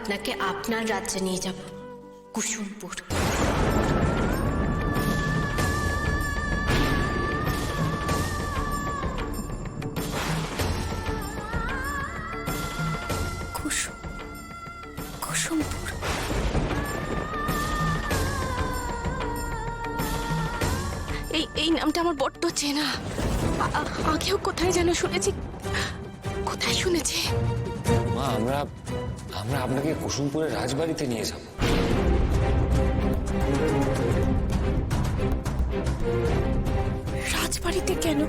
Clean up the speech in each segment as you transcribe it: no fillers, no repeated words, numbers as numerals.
আপনাকে আপনার রাজ্যে নিয়ে যাব, কুসুমপুর। কুসুমপুর। এই নামটা আমার বড্ড চেনা। আগেও কোথায় যেন শুনেছি। কোথায় শুনেছি? মা, আমরা আপনাকে কুসুমপুরের রাজবাড়িতে নিয়ে যাব। রাজবাড়িতে কেন?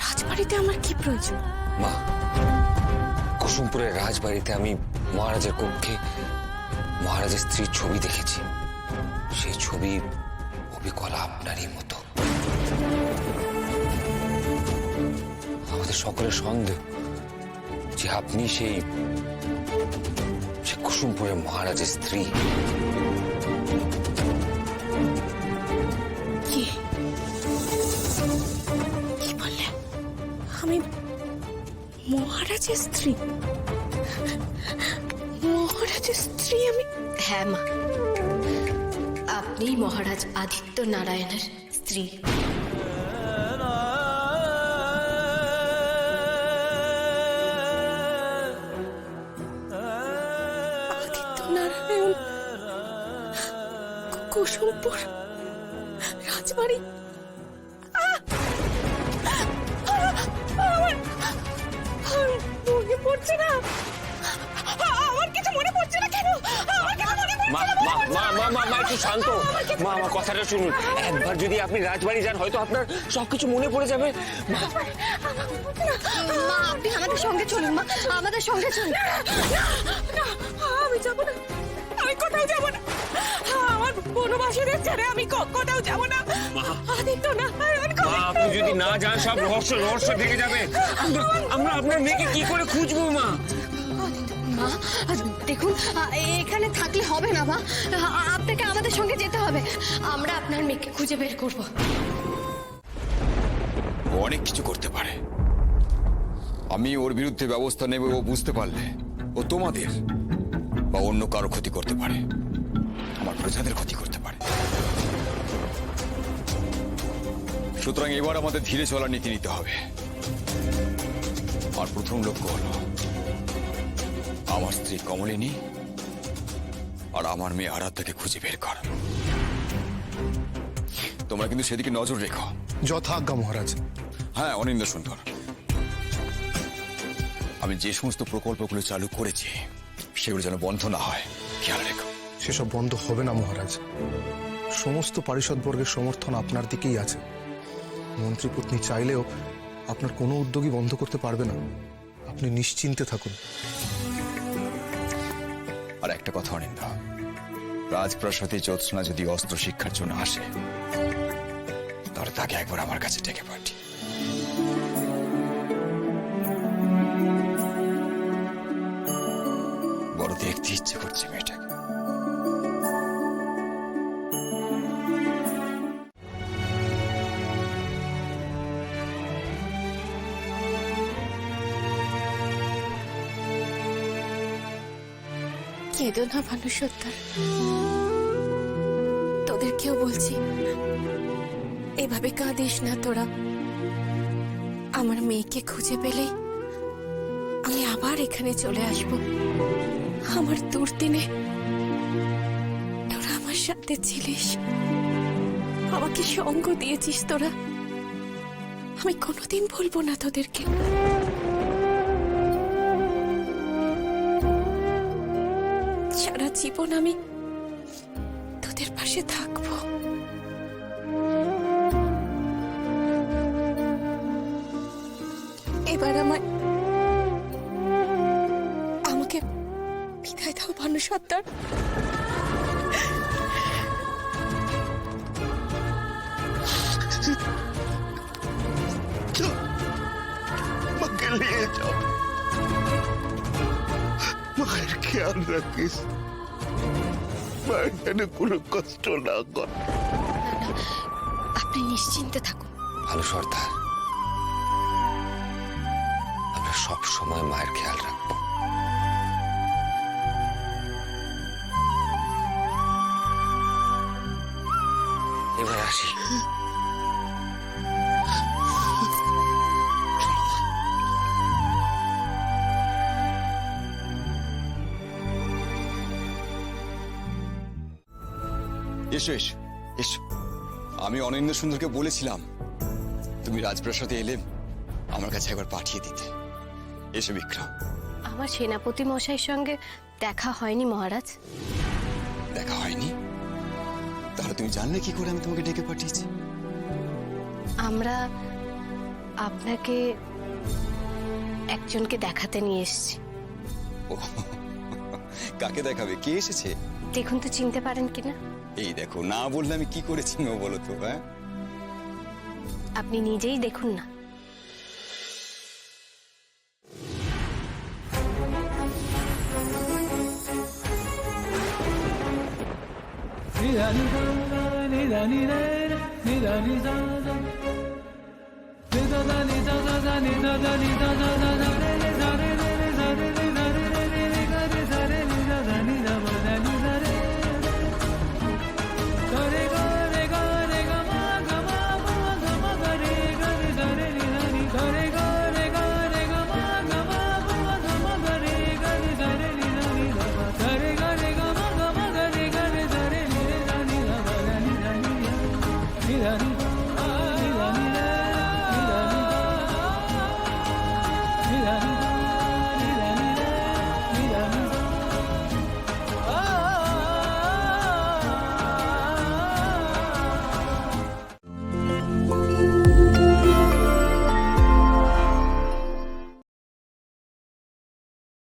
রাজবাড়িতে আমার কি প্রয়োজন? মা, কুসুমপুরের রাজবাড়িতে আমি মহারাজের কক্ষে মহারাজের স্ত্রীর ছবি দেখেছি। সেই ছবি অবিকলা আপনারই মতো। আমাদের সকলের সন্দেহ যে আপনি সেই কুসুমপুরের মহারাজের স্ত্রী। কি বললে? আমি মহারাজের স্ত্রী? মহারাজের স্ত্রী আমি? হ্যাঁ মা, আপনি মহারাজ আদিত্য নারায়ণের স্ত্রী। আদিত্য নারায়ণ, কুসুমপুর রাজবাড়ি। মনে পড়ছে না। আমার কিছু মনে পড়ছে না কেন? মা, একটু শান্ত। মা, আমার কথাটা শুনুন। একবার যদি আপনি রাজবাড়ি যান, হয়তো আপনার সবকিছু মনে পড়ে যাবে। মা, আপনি আমাদের সঙ্গে চলুন। মা, আমাদের সঙ্গে চলুন। আমি যাবো না। আমি কোথাও যাবো না। আমার বনবাসীদের ছেড়ে আমি কোথাও যাবো না। আদিত্য নারায়ণ, মা, আপনি যদি না যান, সব রহস্য থেকে যাবে। আমরা আপনার মেয়েকে কি করে খুঁজবো? মা, মা দেখুন, এখানে থাকলে হবে না। মা, আপনাকে আমাদের সঙ্গে যেতে হবে। আমরা আপনার মেয়েকে খুঁজে বের করব। ও অনেক কিছু করতে পারে। আমি ওর বিরুদ্ধে ব্যবস্থা নেব। ও বুঝতে পারলে ও তোমাদের বা অন্য কারো ক্ষতি করতে পারে, আমার প্রজাদের ক্ষতি করতে পারে। সুতরাং এবার আমাদের ধীরে চলার নীতি নিতে হবে। আমার প্রথম লক্ষ্য হলো আমার স্ত্রী কমলিনী আর আমার মেয়ে আরাধ্যাকে খুঁজে বের কর। তোমরা কিন্তু সেদিকে নজর রেখো। যথাজ্ঞা মহারাজ। হ্যাঁ, অনিন্দ সুন্দর, আমি যে সমস্ত প্রকল্পগুলো চালু করেছি সেগুলো যেন বন্ধ না হয়, খেয়াল রেখো। সেসব বন্ধ হবে না মহারাজ। সমস্ত পারিষদবর্গের সমর্থন আপনার দিকেই আছে। মন্ত্রীপত্নী চাইলেও আপনার কোনো উদ্যোগই বন্ধ করতে পারবে না। আপনি নিশ্চিন্তে থাকুন। আর একটা কথা অনিন্দ, রাজপ্রাসাদে জ্যোৎস্না যদি অস্ত্র শিক্ষার জন্য আসে, তাহলে তাকে একবার আমার কাছে ডেকে পাঠি। বড় দেখতে ইচ্ছে করছে মেয়েটাকে। কেঁদো না ভানুসত্তর, তোদেরকেও বলছি, এভাবে কাঁদিস না তোরা। আমার মেয়েকে খুঁজে পেলেই আমি আবার এখানে চলে আসব। আমার দুর্দিনে তোরা আমার সাথে ছিলিস, আমাকে সঙ্গ দিয়েছিস তোরা। আমি কোনোদিন ভুলবো না তোদেরকে। সারা জীবন আমি তোদের পাশে থাকবো। এবার আমাকে বিদায় দাও ভানুসত্তর। মাকে নিয়ে যাও, মায়ের খেয়াল রাখিস, মায়ের যেন কোনো কষ্ট না কর। আপনি নিশ্চিন্তে থাকুন। ভালো সর্দার, আমরা সব সময় মায়ের খেয়াল রাখবো। আসি। এসো এসো এসো। আমি অনন্য সুন্দরকে বলেছিলাম তুমি রাজপ্রাসাদে এলে আমার কাছে একবার পাঠিয়ে দিতে। এসো বিক্রম। আমার সেনাপতি মশাইয়ের সঙ্গে দেখা হয়নি মহারাজ। দেখা হয়নি? তাহলে তুমি জানলে কি করে আমি তোমাকে ডেকে পাঠিয়েছি? আমরা আপনাকে একজনকে দেখাতে নিয়ে এসেছি। ও, কাকে দেখাবে? কে এসেছে? দেখুন তো চিনতে পারেন কিনা। এই দেখো, না বললে আমি কি করেছি বলো তো। হ্যাঁ, আপনি নিজেই দেখুন না। ni da ni da ni da ni da ni da ni da ni da da ni da da ni da da ni da da da